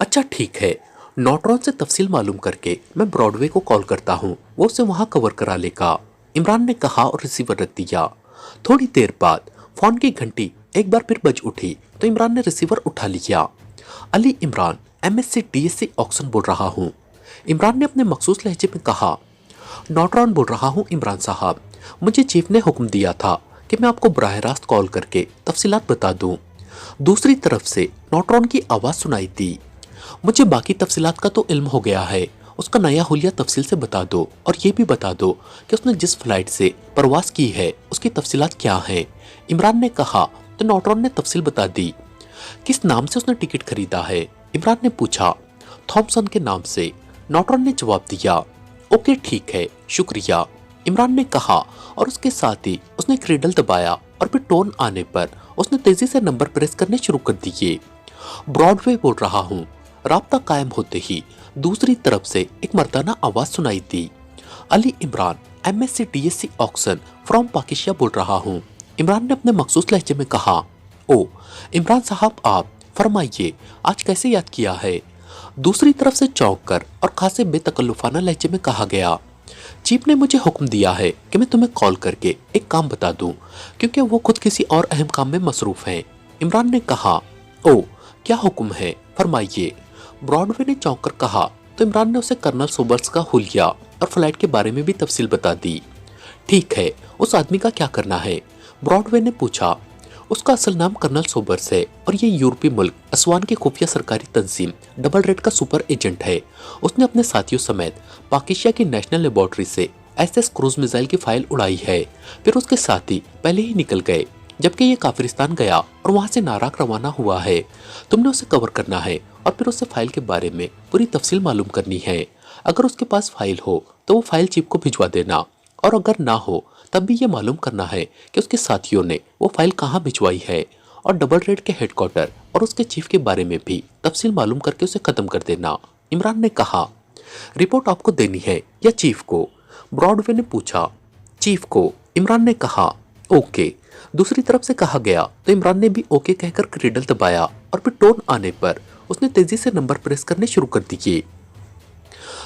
अच्छा ठीक है। नॉट्रॉन से तफसील मालूम करके मैं ब्रॉडवे को कॉल करता हूँ, वो उसे वहां कवर करा लेगा, इमरान ने कहा और रिसीवर रख दिया। थोड़ी देर बाद फोन की घंटी एक बार फिर बज उठी तो इमरान ने रिसीवर उठा लिया। Ali Imran, MSc DSc Oxon बोल रहा हूँ, इमरान ने अपने मखसूस लहजे में कहा। नॉट्रॉन बोल रहा हूँ इमरान साहब, मुझे चीफ ने हुक्म दिया था कि मैं आपको बराह रास्त कॉल करके तफसीलात बता दूं। दूसरी तरफ से नॉट्रॉन की आवाज़ सुनाई दी। मुझे बाकी तफसीलात का तो इल्म हो गया है, उसका नया हुलिया तफसील से बता दो और ये भी बता दो कि उसने जिस फ्लाइट से परवास की है उसकी तफसीलात क्या हैं। इमरान ने कहा तो नॉट्रॉन ने तफसील बता दी। किस नाम से उसने टिकट खरीदा है, इमरान ने पूछा। थॉमसन के नाम से, नॉट्रॉन ने जवाब दिया। ओके ठीक है, शुक्रिया, इमरान ने कहा और उसके साथ ही उसने क्रेडल दबाया और फिर टोन आने पर उसने तेजी से नंबर प्रेस करने शुरू कर दिए। ब्रॉडवे बोल रहा हूँ, राब्ता कायम होते ही दूसरी तरफ से एक मर्दाना आवाज सुनाई दी। Ali Imran, MSc DSc Oxon from Pakistan बोल रहा हूँ, इमरान ने अपने मखसूस लहजे में कहा। ओ इमरान साहब, आप फरमाइए, आज कैसे याद किया है, दूसरी तरफ से चौंक कर और खासे बेतकल्लुफाना लहजे में कहा गया। चीफ ने मुझे हुक्म दिया है कि मैं तुम्हें कॉल करके एक काम बता दूं, क्योंकि वो खुद किसी और अहम काम में मसरूफ हैं, इमरान ने कहा। ओ क्या हुक्म है, फरमाइए, ब्रॉडवे ने चौंक कर कहा तो इमरान ने उसे कर्नल सोबर्स का हुलिया और फ्लाइट के बारे में भी तफसील बता दी। ठीक है, उस आदमी का क्या करना है, ब्रॉडवे ने पूछा। उसका असल नाम कर्नल सोबर्स है और ये यूरोपीय मुल्क असवान की खुफिया सरकारी तंजीम डबल रेड का सुपर एजेंट है। उसने अपने साथियों समेत पाकिस्तान की नेशनल लेबोरेटरी से एसएस क्रूज मिसाइल की फाइल उड़ाई है। फिर उसके साथी पहले ही निकल गए, जबकि ये काफिरिस्तान गया और वहां से नाराक रवाना हुआ है। तुमने उसे कवर करना है और फिर उससे फाइल के बारे में पूरी तफसील मालूम करनी है। अगर उसके पास फाइल हो तो वो फाइल चीफ को भिजवा देना, और अगर ना हो तब भी ये मालूम करना है कि उसके साथियों ने वो फाइल कहाँ भिजवाई है, और डबल रेड के हेडक्वार्टर और उसके चीफ के बारे में भी तफसील मालूम करके उसे खत्म कर देना, इमरान ने कहा। रिपोर्ट आपको देनी है या चीफ को, ब्रॉडवे ने पूछा। चीफ को, इमरान ने कहा। ओके, दूसरी तरफ से कहा गया तो इमरान ने भी ओके कहकर क्रेडल दबाया और फिर टोन आने पर उसने तेजी से नंबर प्रेस करने शुरू कर दिए।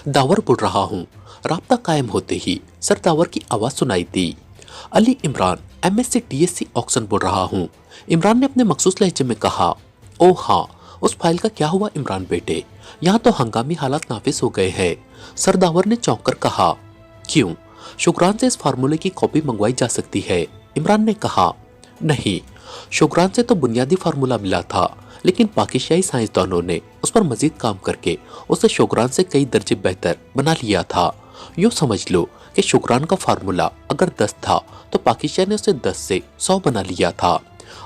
दावर बोल रहा हूँ, राब्ता कायम होते ही सर दावर की आवाज सुनाई दी। Ali Imran, MSc DSc Oxon बोल रहा हूँ, इमरान ने अपने मखसूस लहजे में कहा। ओ हाँ, उस फाइल का क्या हुआ इमरान बेटे, यहाँ तो हंगामी हालात नाफिस हो गए हैं, सर दावर ने चौंक कर कहा। क्यों, शुक्रान से इस फार्मूले की कॉपी मंगवाई जा सकती है, इमरान ने कहा। नहीं, शुक्रान से तो बुनियादी फार्मूला मिला था, लेकिन पाकिस्तानी साइंसदानों ने उस पर मजीद काम करके उसे शुक्रान से कई दर्जे बेहतर बना लिया था। यूँ समझ लो कि शुक्रान का फार्मूला अगर 10 था तो पाकिस्तान ने उसे 10 से 100 बना लिया था,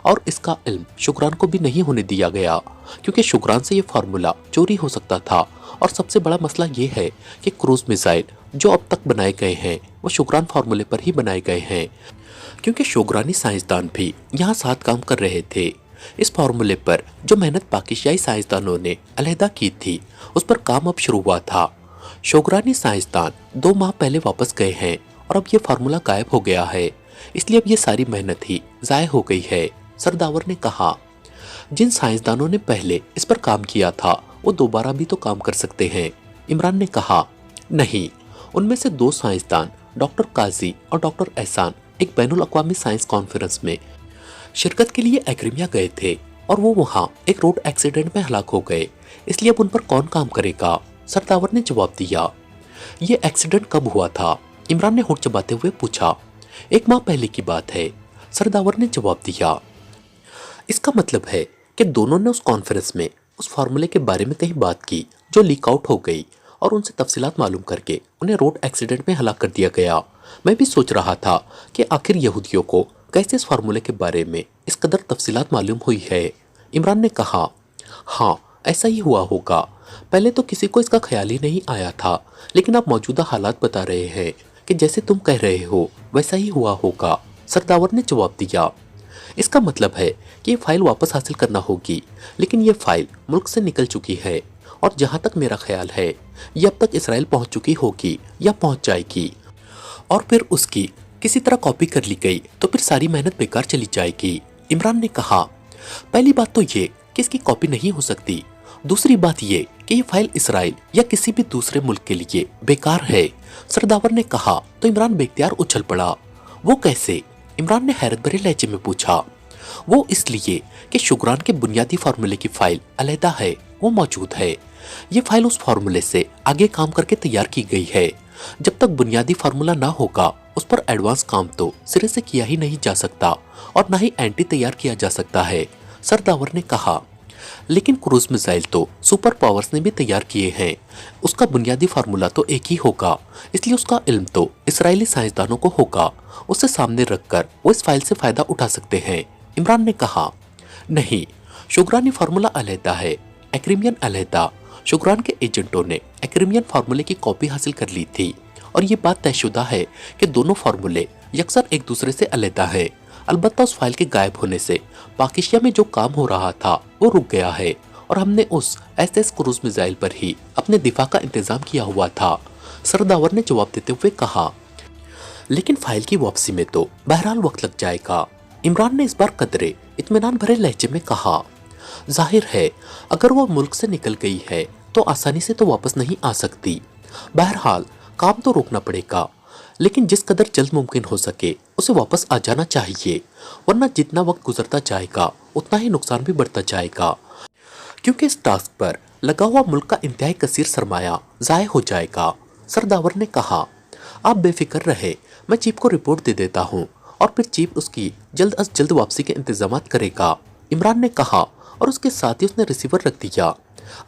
और इसका इल्म शुक्रान को भी नहीं होने दिया गया, क्योंकि शुक्रान से ये फार्मूला चोरी हो सकता था। और सबसे बड़ा मसला ये है कि क्रूज मिसाइल जो अब तक बनाए गए हैं वो शुक्रान फार्मूले पर ही बनाए गए हैं, क्योंकि शोगरानी साइंसदान भी यहाँ साथ काम कर रहे थे। इस फार्मूले पर जो मेहनत पाकिस्तानी साइंसदानों ने अलहदा की थी उस पर काम अब शुरू हुआ था। शोगरानी साइंसदान 2 माह पहले वापस गए हैं और अब ये फार्मूला गायब हो गया है, इसलिए अब ये सारी मेहनत ही ज़ाय हो गई है, सरदावर ने कहा। जिन साइंसदानों ने पहले इस पर काम किया था वो दोबारा भी तो काम कर सकते हैं, इमरान ने कहा। नहीं, उनमें से 2 साइंसदान डॉक्टर काजी और डॉक्टर एहसान एक बैनुल अक़वामी साइंस कॉन्फ्रेंस में शिरकत के लिए एग्रीमिया गए थे और वो वहाँ एक रोड एक्सीडेंट में हलाक हो गए, इसलिए अब उन पर कौन काम करेगा, सरदावर ने जवाब दिया। ये एक्सीडेंट कब हुआ था, इमरान ने होंठ चबाते हुए पूछा। 1 माह पहले की बात है, सरदावर ने जवाब दिया। इसका मतलब है कि दोनों ने उस कॉन्फ्रेंस में उस फार्मूले के बारे में कहीं बात की जो लीक आउट हो गई, और उनसे तफसीलात मालूम करके उन्हें रोड एक्सीडेंट में हलाक कर दिया गया। मैं भी सोच रहा था कि आखिर यहूदियों को कैसे इस फार्मूले के बारे में इस कदर तफसीलात मालूम हुई है, इमरान ने कहा। हाँ, ऐसा ही हुआ होगा, पहले तो किसी को इसका ख्याल ही नहीं आया था, लेकिन आप मौजूदा हालात बता रहे हैं कि जैसे तुम कह रहे हो वैसा ही हुआ होगा, सरदावर ने जवाब दिया। इसका मतलब है कि ये फाइल वापस हासिल करना होगी, लेकिन ये फाइल मुल्क से निकल चुकी है, और जहाँ तक मेरा ख्याल है ये अब तक इसराइल पहुँच चुकी होगी या पहुँच जाएगी, और फिर उसकी किसी तरह कॉपी कर ली गई तो फिर सारी मेहनत बेकार चली जाएगी, इमरान ने कहा। पहली बात तो ये कि इसकी कॉपी नहीं हो सकती, दूसरी बात ये कि ये फाइल इसराइल या किसी भी दूसरे मुल्क के लिए बेकार है, सरदावर ने कहा तो इमरान बेख्तियार उछल पड़ा। वो कैसे? इमरान ने हैरत भरे लहजे में पूछा। वो इसलिए कि शुक्रान के बुनियादी फार्मूले की फाइल अलहदा है, वो मौजूद है। ये फाइल उस फार्मूले से आगे काम करके तैयार की गई है। जब तक बुनियादी फार्मूला ना होगा उस पर एडवांस काम तो सिरे से किया ही नहीं जा सकता और ना ही एंटी तैयार किया जा सकता है, सरदावर ने कहा। लेकिन क्रूज मिसाइल तो सुपर पावर्स ने भी तैयार किए हैं, उसका बुनियादी फार्मूला तो एक ही होगा, इसलिए उसका इल्म तो इसराइली साइंसदानों को होगा। उसे सामने रखकर वो इस फाइल से फायदा उठा सकते हैं, इमरान ने कहा। नहीं, शुक्रानी फार्मूला अलहदा है, एक्रीमियन अलहदा। शुक्रान के एजेंटों ने एक्रीमियन फार्मूले की कॉपी हासिल कर ली थी और ये बात तयशुदा है कि दोनों फार्मूले यकसर एक दूसरे से अलहदा है। अलबत्ता उस फाइल के गायब होने से पाकिस्तान में जो काम हो रहा था वो रुक गया है और हमने उस SS क्रूज मिसाइल पर ही अपने दिफा का इंतजाम किया हुआ था, सरदावर ने जवाब देते हुए कहा। लेकिन फाइल की वापसी में तो बहरहाल वक्त लग जाएगा, इमरान ने इस बार कदरे इत्मीनान भरे लहजे में कहा। जाहिर है अगर वो मुल्क से निकल गई है तो आसानी से तो वापस नहीं आ सकती। बहरहाल काम तो रोकना पड़ेगा, लेकिन जिस कदर जल्द मुमकिन हो सके उसे वापस आ जाना चाहिए, वरना जितना वक्त गुजरता जाएगा उतना ही नुकसान भी बढ़ता जाएगा, क्योंकि इस टास्क पर लगा हुआ मुल्क का इंतहाई कसीर सरमाया ज़ाय हो जाएगा, सरदावर ने कहा। आप बेफिक्र रहे, मैं चीफ को रिपोर्ट दे देता हूँ और फिर चीफ उसकी जल्द अज जल्द वापसी के इंतजाम करेगा, इमरान ने कहा और उसके साथ ही उसने रिसीवर रख दिया।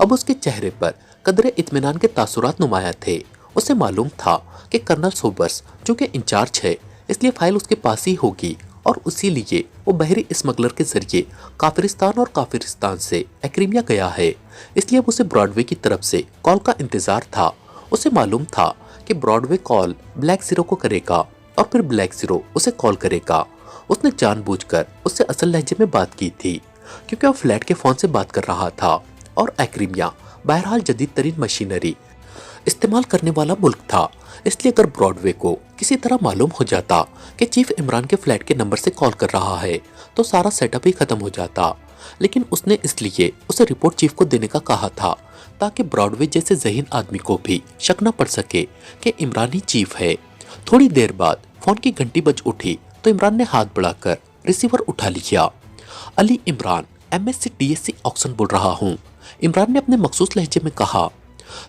अब उसके चेहरे पर कदरे इत्मीनान के तासुरात नुमाया थे। उसे मालूम था कि कर्नल सोबर्स जो कि इंचार्ज है, इसलिए फाइल उसके पास ही होगी और उसी लिए वो बहरी स्मगलर के जरिए काफिरिस्तान और काफिरिस्तान से एक्रीमिया गया है, इसलिए अब उसे ब्रॉडवे की तरफ से कॉल का इंतजार था। उसे मालूम था कि ब्रॉडवे कॉल ब्लैक जीरो को करेगा और फिर ब्लैक जीरो उसे कॉल करेगा। उसने जानबूझकर उससे असल लहजे में बात की थी क्योंकि वो फ्लैट के फोन से बात कर रहा था और एक्रीमिया बहरहाल जदीद तरीन मशीनरी इस्तेमाल करने वाला मुल्क था, इसलिए अगर ब्रॉडवे को किसी तरह मालूम हो जाता कि चीफ इमरान के फ्लैट के नंबर से कॉल कर रहा है तो सारा सेटअप ही खत्म हो जाता। लेकिन उसने इसलिए उसे रिपोर्ट चीफ को देने का कहा था ताकि ब्रॉडवे जैसे ज़हीन आदमी को भी शक न पड़ सके कि इमरान ही चीफ है। थोड़ी देर बाद फोन की घंटी बज उठी तो इमरान ने हाथ बढ़ाकर रिसीवर उठा लिया। Ali Imran, MSc DSc Oxon बोल रहा हूँ, इमरान ने अपने मखसूस लहजे में कहा।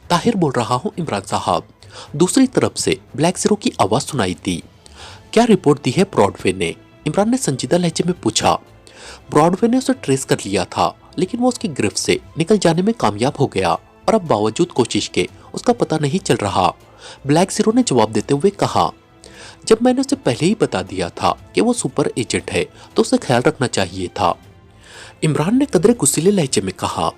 ताहिर बोल रहा हूँ इमरान साहब, दूसरी तरफ से ब्लैक जीरो की आवाज़ सुनाई दी। क्या रिपोर्ट दी है ब्रॉडवे ने? इमरान ने संजीदा लहजे में पूछा। ब्रॉडवे ने उसे ट्रेस कर लिया था, लेकिन वो उसकी गिरफ्त से निकल जाने में कामयाब हो गया और अब बावजूद कोशिश के उसका पता नहीं चल रहा, ब्लैक जीरो ने जवाब देते हुए कहा। जब मैंने उसे पहले ही बता दिया था कि वो सुपर एजेंट है तो उसे ख्याल रखना चाहिए था, इमरान ने कदरे गुस्सीले लहजे में कहा।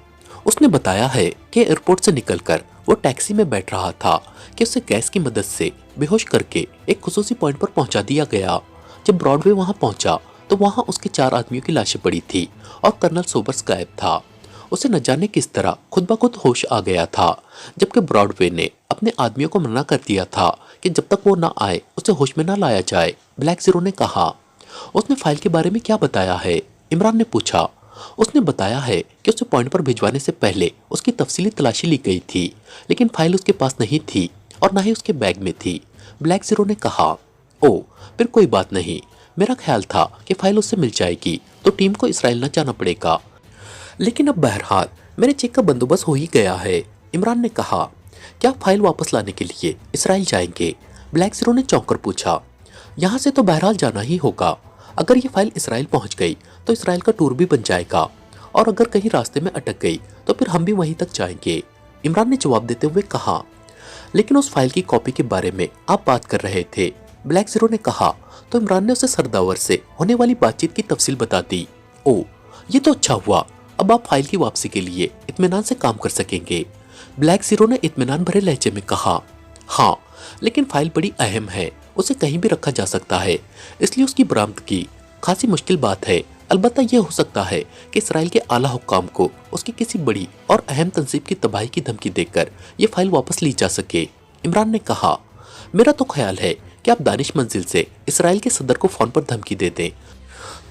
उसने बताया है कि एयरपोर्ट से निकलकर वो टैक्सी में बैठ रहा था कि उसे गैस की मदद से बेहोश करके एक खुसूसी पॉइंट पर पहुंचा दिया गया। जब ब्रॉडवे वहां पहुंचा तो वहां उसके 4 आदमियों की लाशें पड़ी थी और कर्नल सोबर्स गायब था। उसे न जाने किस तरह खुद ब खुद होश आ गया था, जबकि ब्रॉडवे ने अपने आदमियों को मना कर दिया था कि जब तक वो ना आए उसे होश में ना लाया जाए, ब्लैक जीरो ने कहा। उसने फाइल के बारे में क्या बताया है? इमरान ने पूछा। उसने बताया है कि उसे पॉइंट पर भिजवाने से पहले उसकी तफसीली तलाशी ली गई थी, लेकिन फाइल उसके पास नहीं थी और ना ही उसके बैग में थी, ब्लैक जीरो ने कहा। ओ, फिर कोई बात नहीं, मेरा ख्याल था कि फाइल उससे मिल जाएगी तो टीम को इसराइल न जाना पड़ेगा, लेकिन अब बहरहाल मेरे चेक का बंदोबस्त हो ही गया है, इमरान ने कहा। क्या फाइल वापस लाने के लिए इसराइल जाएंगे? ब्लैक जीरो ने चौंक कर पूछा। यहाँ से तो बहरहाल जाना ही होगा। अगर ये फाइल इसराइल पहुंच गई तो इसराइल का टूर भी बन जाएगा और अगर कहीं रास्ते में अटक गई तो फिर हम भी वहीं तक जाएंगे, इमरान ने जवाब देते हुए कहा। लेकिन उस फाइल की कॉपी के बारे में आप बात कर रहे थे, ब्लैक जीरो ने कहा तो इमरान ने उसे सरदावर से होने वाली बातचीत की तफसील बता दी। ओ, ये तो अच्छा हुआ, अब आप फाइल की वापसी के लिए इत्मीनान से काम कर सकेंगे, ब्लैक जीरो ने इत्मीनान भरे लहजे में कहा। हाँ, लेकिन फाइल बड़ी अहम है, उसे कहीं भी रखा जा सकता है, इसलिए उसकी बरामदगी खासी मुश्किल बात है। अलबत्ता यह हो सकता है कि इसराइल के आला हुक्काम को उसकी किसी बड़ी और अहम तंजीब की तबाही की धमकी देकर यह फाइल वापस ली जा सके, इमरान ने कहा। मेरा तो ख्याल है कि आप दानिश मंजिल से इसराइल के सदर को फोन पर धमकी दे दें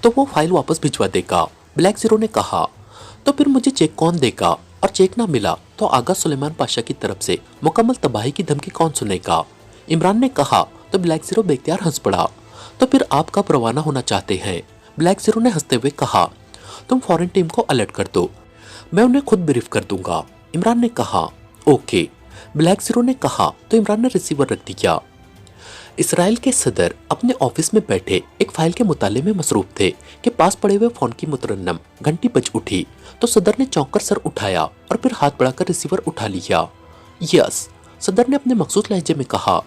तो वो फाइल वापस भिजवा देगा, ब्लैक जीरो ने कहा। तो फिर मुझे चेक कौन देगा? और चेक ना मिला तो आगा सुलेमान पाशा की तरफ से मुकम्मल तबाही की धमकी कौन सुनेगा। इमरान ने कहा तो ब्लैक जीरो बेख्तियार हंस पड़ा। तो फिर आप कब रवाना होना चाहते हैं? ब्लैक जीरो ने हंसते हुए कहा, तुम फॉरेन टीम को अलर्ट कर दो, मैं उन्हें खुद ब्रीफ कर दूंगा। इमरान ने कहा ओके। ब्लैक जीरो ने कहा तो इमरान ने रिसीवर रख दिया। इसराइल के सदर अपने ऑफिस में बैठे एक फाइल के मुताले में मसरूफ थे कि पास पड़े हुए फोन की मुतरन्नम घंटी बज उठी तो सदर ने चौंक कर सर उठाया और फिर हाथ बढ़ाकर रिसीवर उठा लिया। यस, सदर ने अपने मखसूस लहजे में कहा,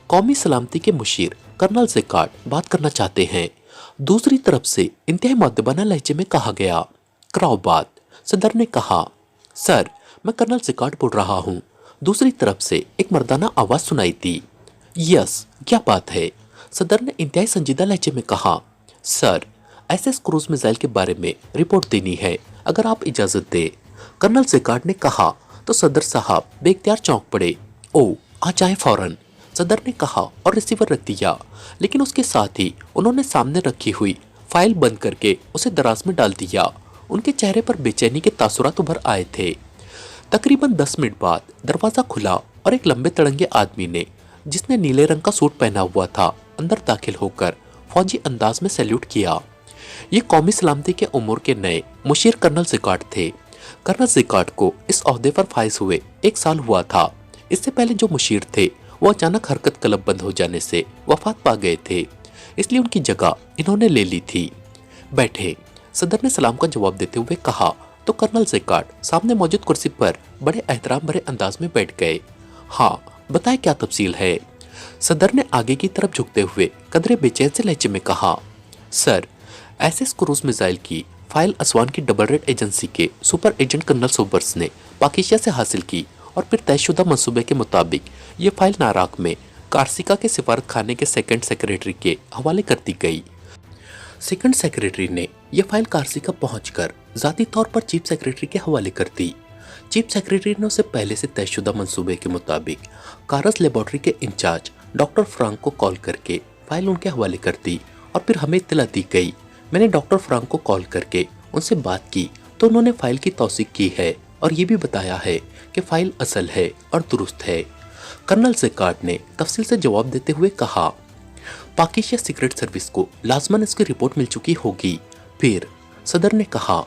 कौमी सलामती के मुशीर कर्नल ज़ेकार्ड बात करना चाहते हैं। दूसरी तरफ से इंतहाई मुअद्दबाना लहजे में कहा गया, कराओ बात। सदर ने कहा, सर मैं कर्नल ज़ेकार्ड बोल रहा हूँ। दूसरी तरफ से एक मर्दाना आवाज़ सुनाई दी। यस, क्या बात है? सदर ने इंतहाई संजीदा लहजे में कहा, सर एसएस क्रूज मिसाइल के बारे में रिपोर्ट देनी है, अगर आप इजाज़त दें। कर्नल ज़ेकार्ड ने कहा तो सदर साहब बेख्तियार चौंक पड़े। ओ, आ जाए फौरन, सदर ने कहा और रिसीवर रख दिया। लेकिन उसके साथ ही उन्होंने सामने रखी हुई फाइल बंद करके उसे दराज में डाल दिया। उनके चेहरे पर बेचैनी के तासुरात उभर आए थे। तकरीबन 10 मिनट बाद दरवाज़ा खुला और एक लंबे तड़ंगे आदमी ने, जिसने नीले रंग का सूट पहना हुआ था, अंदर दाखिल होकर फौजी अंदाज में सैल्यूट किया। ये कौमी सलामती के उमूर के नए मुशीर कर्नल ज़ेकार्ड थे। कर्नल ज़ेकार्ड को इस ओहदे पर फाइज हुए 1 साल हुआ था। इससे पहले जो मुशीर थे वो अचानक हरकत कलब बंद हो जाने से वफात पा गए थे, इसलिए उनकी जगह इन्होंने ले ली थी। बैठे, सदर ने सलाम का जवाब देते हुए कहा तो कर्नल ज़ेकार्ड सामने मौजूद कुर्सी पर बड़े एहतराम भरे अंदाज में बैठ गए। हाँ, बताए क्या तफसील है? सदर ने आगे की तरफ झुकते हुए कदरे बेचैन से लहजे में कहा, सर एसएस क्रूज मिसाइल की फाइल असवान की डबल रेड एजेंसी के सुपर एजेंट कर्नल सोबर्स ने पाकिस्तान से हासिल की और फिर तयशुदा मंसूबे के मुताबिक ये फाइल नाराक में कार्सिका के सिफारत खाने के सेकंड सेक्रेटरी के हवाले कर दी गई। सेकंड सेक्रेटरी ने यह फाइल कार्सिका पहुंचकर ज़ाती तौर पर चीफ सेक्रेटरी के हवाले कर दी। चीफ सेक्रेटरी ने उसे पहले से तयशुदा मंसूबे के मुताबिक कारस लेबॉर्ट्री के इंचार्ज डॉक्टर फ्रांक को कॉल करके फाइल उनके हवाले कर दी और फिर हमें इत्तला दी गई। मैंने डॉक्टर फ्रांक को कॉल करके उनसे बात की तो उन्होंने फाइल की तौसीक की है और ये भी बताया है कि फाइल असल है और दुरुस्त है। कर्नल ज़ेकार्ड ने तफसील से जवाब देते हुए कहा, पाकिस्तान सीक्रेट सर्विस को लाजमन इसकी रिपोर्ट मिल चुकी होगी। फिर सदर ने कहा,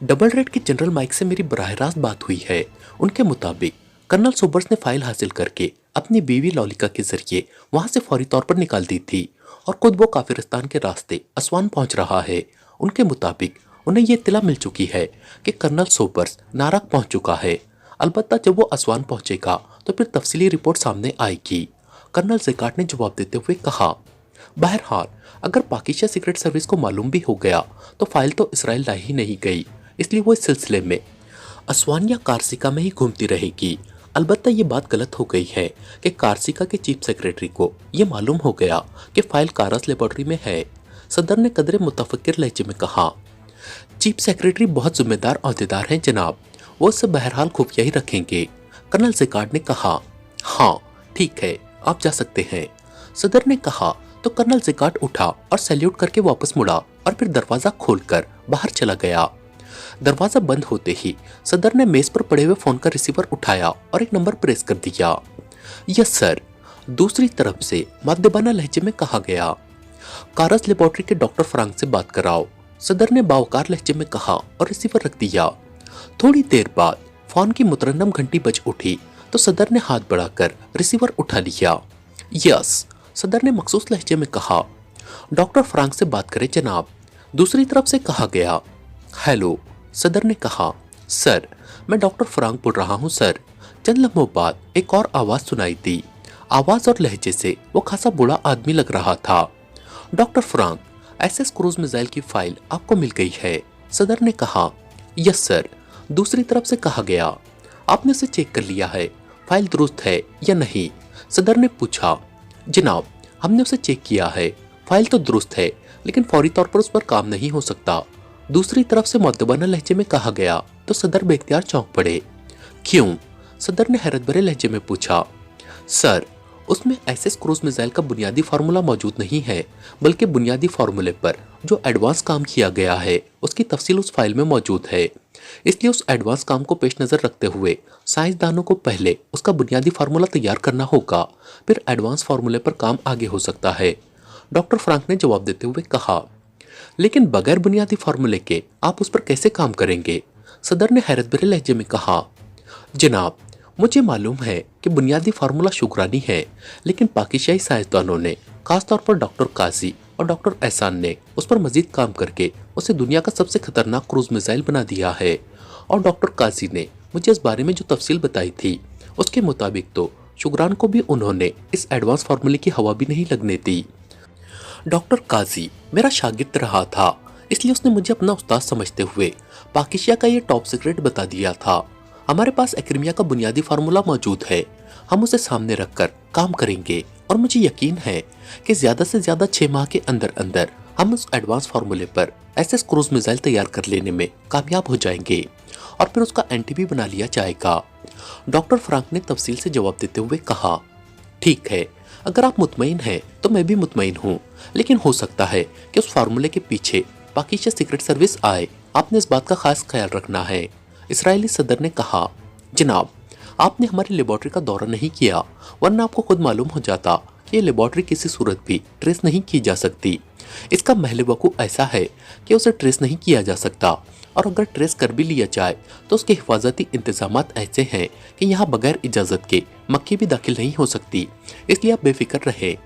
डबल रेड के जनरल माइक से मेरी बराह रास्त बात हुई है। उनके मुताबिक कर्नल सोबर्स ने फाइल हासिल करके अपनी बीवी लौलिका के जरिए वहां से फौरी तौर पर निकाल दी थी और खुद वो काफिरिस्तान के रास्ते असवान पहुंच रहा है। उनके मुताबिक उन्हें ये इत्तला मिल चुकी है कि कर्नल सोबर्स नाराक पहुंच चुका है। अलबत्ता जब वो असवान पहुंचेगा तो फिर तफसीली रिपोर्ट सामने आएगी। कर्नल ज़ेकार्ड ने जवाब देते हुए कहा, बहरहाल अगर पाकिस्तान सीक्रेट सर्विस को मालूम भी हो गया तो फाइल तो इसराइल लाई ही नहीं गई, इसलिए वो इस सिलसिले में असवान या कार्सिका में ही घूमती रहेगी। अलबत्ता ये बात गलत हो गई है कि कार्सिका के चीफ सेक्रेटरी को ये मालूम हो गया कि फाइल कारस लेबॉर्ट्री में है। सदर ने कदरे मुतफक्किर लहजे में कहा, चीफ सेक्रेटरी बहुत जिम्मेदार अहदेदार हैं जनाब, वो इसे बहरहाल खुफिया ही रखेंगे। कर्नल ज़ेकार्ड ने कहा, हाँ ठीक है, आप जा सकते हैं। सदर ने कहा तो कर्नल ज़ेकार्ड उठा और सैल्यूट करके वापस मुड़ा और फिर दरवाज़ा खोलकर बाहर चला गया। दरवाज़ा बंद होते ही सदर ने मेज पर पड़े हुए फ़ोन का रिसीवर उठाया और एक नंबर प्रेस कर दिया। यस सर, दूसरी तरफ से मुअद्दबाना लहजे में कहा गया, कारस लेबॉर्ट्री के डॉक्टर फ्रांक से बात कराओ। सदर ने बावकार लहजे में कहा और रिसीवर रख दिया। थोड़ी देर बाद फ़ोन की मुतरन्नम घंटी बज उठी तो सदर ने हाथ बढ़ाकर रिसीवर उठा लिया। यस, सदर ने मखसूस लहजे में कहा, डॉक्टर फ्रांक से बात करें जनाब। दूसरी तरफ से कहा गया, हेलो। सदर ने कहा, सर मैं डॉक्टर फ्रांक बोल रहा हूँ सर। चंद लम्हों बाद एक और आवाज़ सुनाई दी। आवाज़ और लहजे से वो खासा बूढ़ा आदमी लग रहा था। Doctor Frank, SS cruise missile की फाइल आपको मिल गई है। सदर ने कहा, यस सर। दूसरी तरफ से कहा गया, आपने उसे चेक कर लिया है, फाइल दुरुस्त है या नहीं? सदर ने पूछा, जनाब हमने उसे चेक किया है, फाइल तो दुरुस्त है लेकिन फौरी तौर पर उस पर काम नहीं हो सकता। दूसरी तरफ से मुअद्दबाना लहजे में कहा गया तो सदर बेख्तियार चौंक पड़े। क्यों? सदर ने हैरत भरे लहजे में पूछा। सर उसमें एसएस क्रूज मिसाइल का बुनियादी फार्मूला मौजूद नहीं है, बल्कि बुनियादी फार्मूले पर जो एडवांस काम किया गया है उसकी तफसील उस फाइल में मौजूद है। इसलिए उस एडवांस काम को पेश नज़र रखते हुए साइंसदानों को पहले उसका बुनियादी फार्मूला तैयार करना होगा, फिर एडवांस फार्मूले पर काम आगे हो सकता है। डॉक्टर फ्रैंक ने जवाब देते हुए कहा, लेकिन बगैर बुनियादी फार्मूले के आप उस पर कैसे काम करेंगे? सदर ने हैरत भरे लहजे में कहा, जनाब, मुझे मालूम है कि बुनियादी फार्मूला शुक्रानी है, लेकिन पाकिस्तानी साइंसदानों ने, खासतौर पर डॉक्टर काजी और डॉक्टर एहसान ने उस पर मजीद काम करके उसे दुनिया का सबसे खतरनाक क्रूज मिसाइल बना दिया है। और डॉक्टर काजी ने मुझे इस बारे में जो तफसील बताई थी उसके मुताबिक तो शुक्रान को भी उन्होंने इस एडवांस फार्मूले की हवा भी नहीं लगने दी। डॉक्टर काजी मेरा शागिर्द रहा था, इसलिए उसने मुझे अपना उस्ताद समझते हुए पाकिस्तान का ये टॉप सीक्रेट बता दिया था। हमारे पास एक्रीमिया का बुनियादी फार्मूला मौजूद है, हम उसे सामने रखकर काम करेंगे और मुझे यकीन है कि ज्यादा से ज्यादा 6 माह के अंदर अंदर हम उस एडवांस फार्मूले पर एसएस क्रूज मिसाइल तैयार कर लेने में कामयाब हो जाएंगे और फिर उसका एंटी भी बना लिया जाएगा। डॉक्टर फ्रैंक ने तफसील से जवाब देते हुए कहा, ठीक है, अगर आप मुतमईन हैं तो मैं भी मुतमईन हूँ, लेकिन हो सकता है कि उस फार्मूले के पीछे पाकिस्तान सीक्रेट सर्विस आए। आपने इस बात का खास ख्याल रखना है। इसराइली सदर ने कहा, जनाब, आपने हमारी लेबॉर्ट्री का दौरा नहीं किया, वरना आपको खुद मालूम हो जाता कि ये लेबॉर्ट्री किसी सूरत भी ट्रेस नहीं की जा सकती। इसका महल वकूअ ऐसा है कि उसे ट्रेस नहीं किया जा सकता, और अगर ट्रेस कर भी लिया जाए तो उसके हिफाजती इंतजामात ऐसे हैं कि यहाँ बगैर इजाज़त के मक्खी भी दाखिल नहीं हो सकती, इसलिए आप बेफिक्र रहे।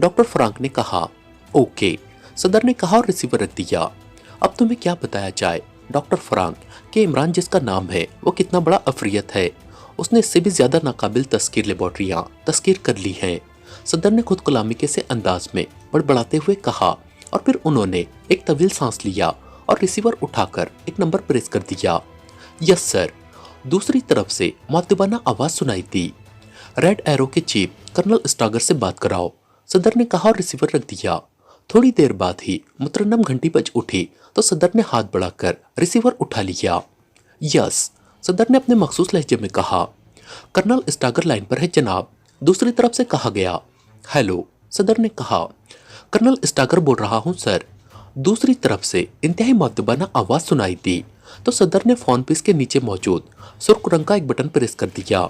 डॉक्टर फ्रैंक ने कहा, ओके, सदर ने कहा और रिसीवर रख दिया। अब तुम्हें क्या बताया जाए डॉक्टर फ्रैंक कि इमरान जिसका नाम है वो कितना बड़ा अफरियत है। उसने इससे भी ज्यादा नाकाबिल तस्कीर लेबॉर्ट्रियां तस्कीर कर ली हैं। सदर ने खुद गुलामी के से अंदाज में बड़बड़ाते हुए कहा, और फिर उन्होंने एक तवील सांस लिया और रिसीवर उठाकर एक नंबर प्रेस कर दिया। Yes sir. दूसरी तरफ से मुअद्दिबाना आवाज सुनाई दी, रेड एरो के चीफ कर्नल स्टागर से बात कराओ। सदर ने कहा और रिसीवर रख दिया। थोड़ी देर बाद ही मुतरन्नम घंटी बज उठी तो सदर ने हाथ बढ़ाकर रिसीवर उठा लिया। यस, सदर ने अपने मखसूस लहजे में कहा। कर्नल स्टागर लाइन पर है जनाब, दूसरी तरफ से कहा गया। हेलो, सदर ने कहा। कर्नल स्टागर बोल रहा हूं सर। दूसरी तरफ से इंतहाई मुअद्दिबाना आवाज सुनाई दी तो सदर ने फोन पीस के नीचे मौजूद सुर्ख रंग का एक बटन प्रेस कर दिया।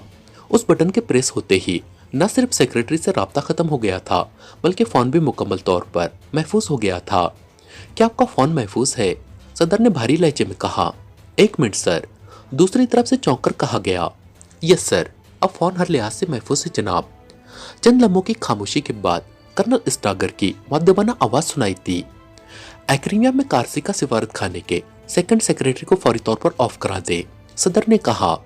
उस बटन के प्रेस होते ही न सिर्फ सेक्रेटरी से राब्ता खत्म हो गया था, बल्कि फोन भी मुकम्मल तौर पर महफूज हो गया था। क्या आपका फोन महफूज है? सदर ने भारी लहजे में कहा। 1 मिनट सर, दूसरी तरफ से चौंक कर कहा गया। यस सर, अब फोन हर लिहाज से महफूज है जनाब। चंद लम्हों की खामोशी के बाद कर्नल स्टागर की मुअद्दिबाना आवाज सुनाई दी। एक्रीमिया में कारसी का सिफारत खाने के सेकंड सेक्रेटरी को फौरी तौर पर ऑफ करा दे, सदर ने कहा।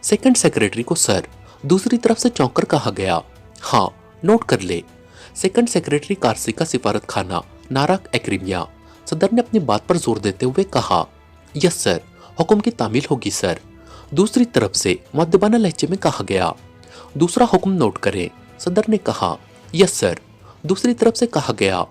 सेकंड सेक्रेटरी को सर, दूसरी तरफ से चौंक कर कहा गया। हाँ, नोट कर ले। सेकंड सेक्रेटरी कारसी का सिफारत खाना, नाराक एक्रीमिया, सदर ने अपनी बात पर जोर देते हुए कहा। यस सर, हुक्म की तामील होगी सर। दूसरी तरफ से मुअद्दिबाना लहजे में कहा गया। दूसरा हुक्म नोट करें, सदर ने कहा। यस सर, दूसरी तरफ से कहा गया।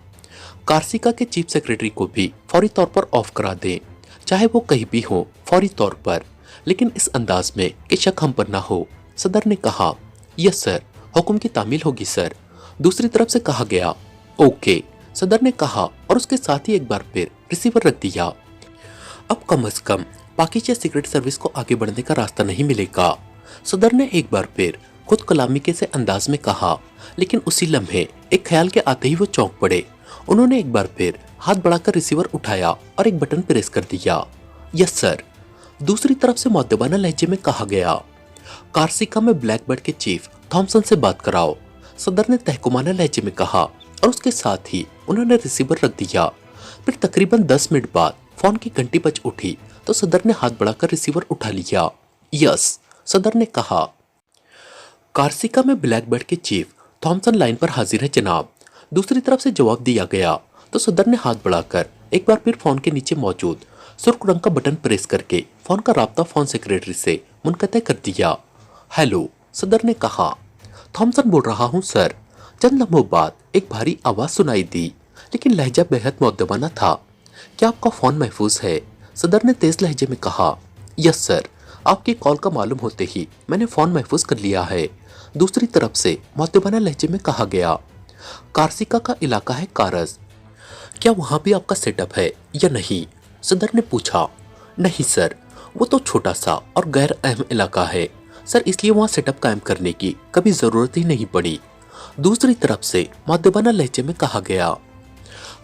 कारसिका के चीफ सेक्रेटरी को भी फौरी तौर पर ऑफ करा दें, चाहे वो कहीं भी हो, फौरी तौर पर, लेकिन इस अंदाज में कि शक हम पर ना हो, सदर ने कहा। यस सर, हुक्म की तामील होगी सर। दूसरी तरफ से कहा गया। ओके, सदर ने कहा और उसके साथ ही एक बार फिर रिसीवर रख दिया। अब कम से कम पाकिस्तान सीक्रेट सर्विस को आगे बढ़ने का रास्ता नहीं मिलेगा, सदर ने एक बार फिर खुद कलामी के से अंदाज में कहा। लेकिन उसी लम्हे एक ख्याल के आते ही वो चौंक पड़े। उन्होंने एक बार फिर हाथ बढ़ाकर रिसीवर उठाया और एक बटन प्रेस कर दिया। यस सर, दूसरी तरफ से मुअद्दिबाना लहजे में कहा गया। कारसिका में ब्लैकबर्ड के चीफ थॉमसन से बात कराओ, सदर ने तहकुमाना लहजे में कहा और उसके साथ ही उन्होंने रिसीवर रख दिया। फिर तकरीबन 10 मिनट बाद फोन की घंटी बज उठी तो सदर ने हाथ बढ़ाकर रिसीवर उठा लिया। यस, सदर ने कहा। कारसिका में ब्लैकबर्ड के चीफ थॉमसन लाइन पर हाजिर है जनाब, दूसरी तरफ से जवाब दिया गया तो सदर ने हाथ बढ़ाकर एक बार फिर फोन के नीचे मौजूद सुर्ख रंग का बटन प्रेस करके फोन का राब्ता फोन सेक्रेटरी से मुनक़ते कर दिया। हेलो, सदर ने कहा। थॉमसन बोल रहा हूँ सर। चंद लम्हों बाद एक भारी आवाज सुनाई दी, लेकिन लहजा बेहद मुअद्दिबाना था। क्या आपका फोन महफूज है? सदर ने तेज लहजे में कहा। यस सर, आपकी कॉल का मालूम होते ही मैंने फोन महफूज कर लिया है, दूसरी तरफ से मुअद्दिबाना लहजे में कहा गया। कारसिका का इलाका है कारज। क्या वहाँ भी आपका सेटअप है या नहीं? सदर ने पूछा। नहीं सर, वो तो छोटा सा और गैर अहम इलाका है सर, इसलिए वहाँ सेटअप कायम करने की कभी जरूरत ही नहीं पड़ी। दूसरी तरफ से मुअद्दबाना लहजे में कहा गया।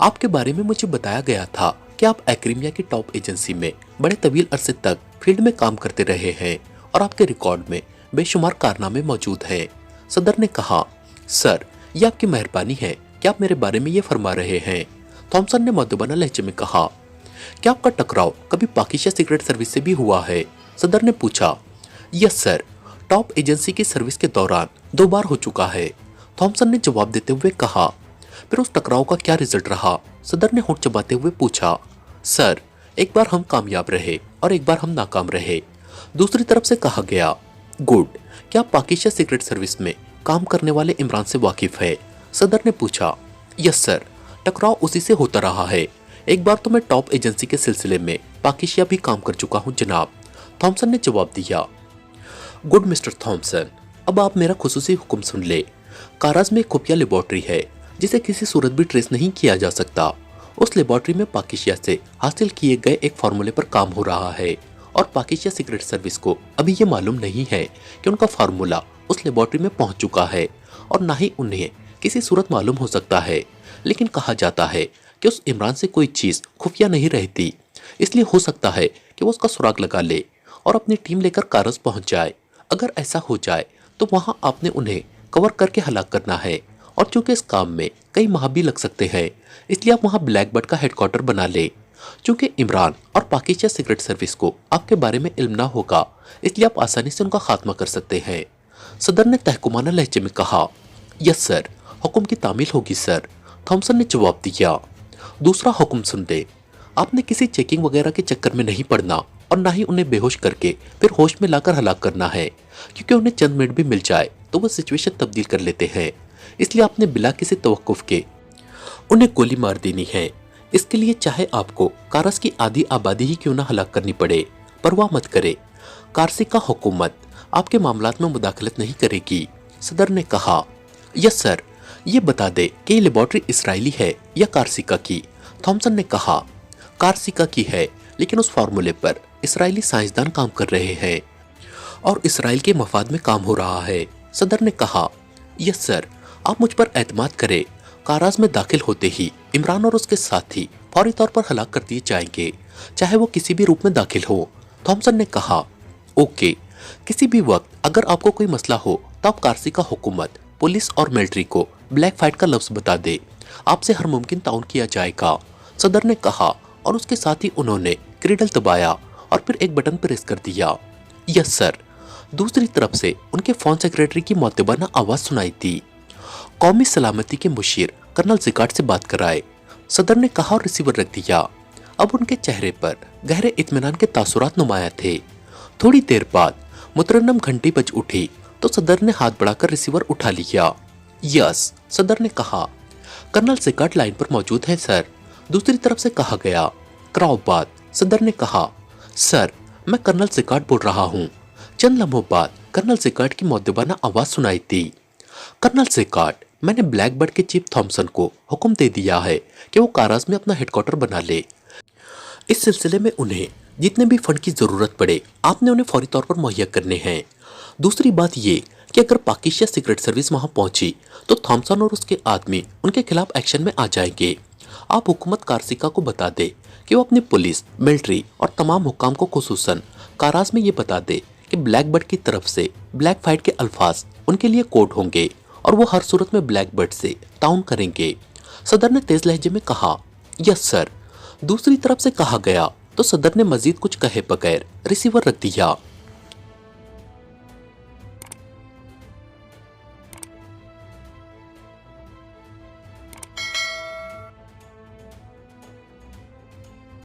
आपके बारे में मुझे बताया गया था कि आप एक्रीमिया की टॉप एजेंसी में बड़े तवील अरसे तक फील्ड में काम करते रहे हैं और आपके रिकॉर्ड में बेशुमार कारनामे मौजूद हैं। सदर ने कहा। सर, ये आपकी मेहरबानी है कि आप मेरे बारे में ये फरमा रहे हैं, थॉमसन ने मुअद्दबाना लहजे में कहा। क्या आपका टकराव कभी पाकिस्तान सीक्रेट सर्विस से भी हुआ है? सदर ने पूछा। यस सर, टॉप एजेंसी की सर्विस के दौरान 2 बार हो चुका है, थॉमसन ने जवाब देते हुए कहा। फिर उस टकराव का क्या रिजल्ट रहा? सदर ने होंठ चबाते हुए पूछा। सर, एक बार हम कामयाब रहे और एक बार हम नाकाम रहे। दूसरी तरफ से कहा गया। गुड, क्या आप पाकिस्तान सीक्रेट सर्विस में काम करने वाले इमरान से वाकिफ है? सदर ने पूछा। यस सर, टकराव उसी से होता रहा है। एक बार तो मैं टॉप एजेंसी के सिलसिले में पाकिस्तान भी काम कर चुका हूं जनाब, थॉमसन ने जवाब दिया। गुड मिस्टर थॉमसन, अब आप मेरा खुसूसी हुक्म सुन ले। काराज में एक खुफिया लेबोरेटरी है जिसे किसी सूरत भी ट्रेस नहीं किया जा सकता। उस लेबोरेटरी में पाकिस्तान से हासिल किए गए एक फार्मूले पर काम हो रहा है और पाकिस्तान सीक्रेट सर्विस को अभी ये मालूम नहीं है कि उनका फार्मूला उस लेबोरेटरी में पहुंच चुका है और ना ही उन्हें किसी सूरत मालूम हो सकता है। लेकिन कहा जाता है कि उस इमरान से कोई चीज़ खुफिया नहीं रहती, इसलिए हो सकता है कि वो उसका सुराग लगा ले और अपनी टीम लेकर कारज पहुंच जाए। अगर ऐसा हो जाए तो वहां आपने उन्हें कवर करके हलाक करना है और चूंकि इस काम में कई माह भी लग सकते हैं, इसलिए आप वहां ब्लैक बर्ड का हेडक्वार्टर बना ले। चूंकि इमरान और पाकिस्तान सीक्रेट सर्विस को आपके बारे में इल्म ना होगा, इसलिए आप आसानी से उनका खात्मा कर सकते हैं। सदर ने तहकुमाना लहजे में कहा। यस सर, हुक्म की तामील होगी सर, थॉमसन ने जवाब दिया। दूसरा हुक्म सुन ले, आपने किसी चेकिंग वगैरह के चक्कर में नहीं पड़ना और ना ही उन्हें बेहोश करके फिर होश में लाकर हलाक करना है, क्योंकि उन्हें चंद मिनट भी मिल जाए तो वो सिचुएशन तब्दील कर लेते हैं। इसलिए आपने बिला किसी तवक्कुफ के उन्हें गोली मार देनी है। इसके लिए चाहे आपको कारस की आधी आबादी ही क्यों ना हलाक करनी पड़े, परवाह मत करे। कारसिका हुकूमत आपके मामलात में मुदाखलत नहीं करेगी, सदर ने कहा। यस सर, ये बता दे कि ये लेबोरेटरी इसराइली है या कारसिका की, थॉमसन ने कहा। कारसिका की है, लेकिन उस फार्मूले पर इसराइली साइंसदान काम कर रहे हैं और इसराइल के मफाद में काम हो रहा है, सदर ने कहा। यस सर, आप मुझ पर एतमाद करें। काराज में दाखिल होते ही इमरान और उसके साथी फौरी तौर पर हलाक कर दिए जाएंगे, चाहे वो किसी भी रूप में दाखिल हो, थॉमसन ने कहा। ओके, किसी भी वक्त अगर आपको कोई मसला हो तो आप कारसिका हुकूमत, पुलिस और मिलिट्री को ब्लैक फाइट का लफ्ज बता दे, आपसे हर मुमकिन ताउन किया जाएगा, सदर ने कहा। और उसके साथ ही उन्होंने क्रीडल दबाया और फिर एक बटन प्रेस कर दिया। यस सर, दूसरी तरफ से उनके फोन सेक्रेटरी की मुअद्दबाना आवाज सुनाई थी। कौमी सलामती के मुशीर कर्नल जिकार्ड से बात कराए, सदर ने कहा और रिसीवर रख दिया। अब उनके चेहरे पर गहरे इत्मीनान के तासुरात नुमाया थे। थोड़ी देर बाद मुतरन्नम घंटी बज उठी तो सदर ने हाथ बढ़ाकर रिसीवर उठा लिया। यस, सदर ने कहा। कर्नल जिकार्ड लाइन पर मौजूद है सर, दूसरी तरफ से कहा गया। कराओ बात, सदर ने कहा। सर, मैं कर्नल जिकार्ड बोल रहा हूँ। चंद लम्हों बाद कर्नल जिकार्ड की मुअद्दबाना आवाज सुनाई थी। कर्नल जिकार्ड, मैंने ब्लैक बर्ड के चीफ थॉमसन को हुक्म दे दिया है कि वो काराज में अपना हेडक्वार्टर बना ले। इस सिलसिले में उन्हें जितने भी फंड की जरूरत पड़े आपने उन्हें फौरी तौर पर मुहैया करने हैं। दूसरी बात ये कि अगर पाकिस्तान सीक्रेट सर्विस वहां पहुंची तो थॉमसन और उसके आदमी उनके खिलाफ एक्शन में आ जाएंगे। आप हुकूमत कारसिका को बता दे कि वो अपनी पुलिस, मिलिट्री और तमाम हुक्काम को खुसूसन काराज में ये बता दे कि ब्लैक बर्ड की तरफ से ब्लैक फाइट के अल्फाज उनके लिए कोड होंगे और वो हर सूरत में ब्लैक बर्ड से ताउन करेंगे, सदर ने तेज लहजे में कहा। यस सर, दूसरी तरफ से कहा गया तो सदर ने मजीद कुछ कहे बगैर रिसीवर रख दिया।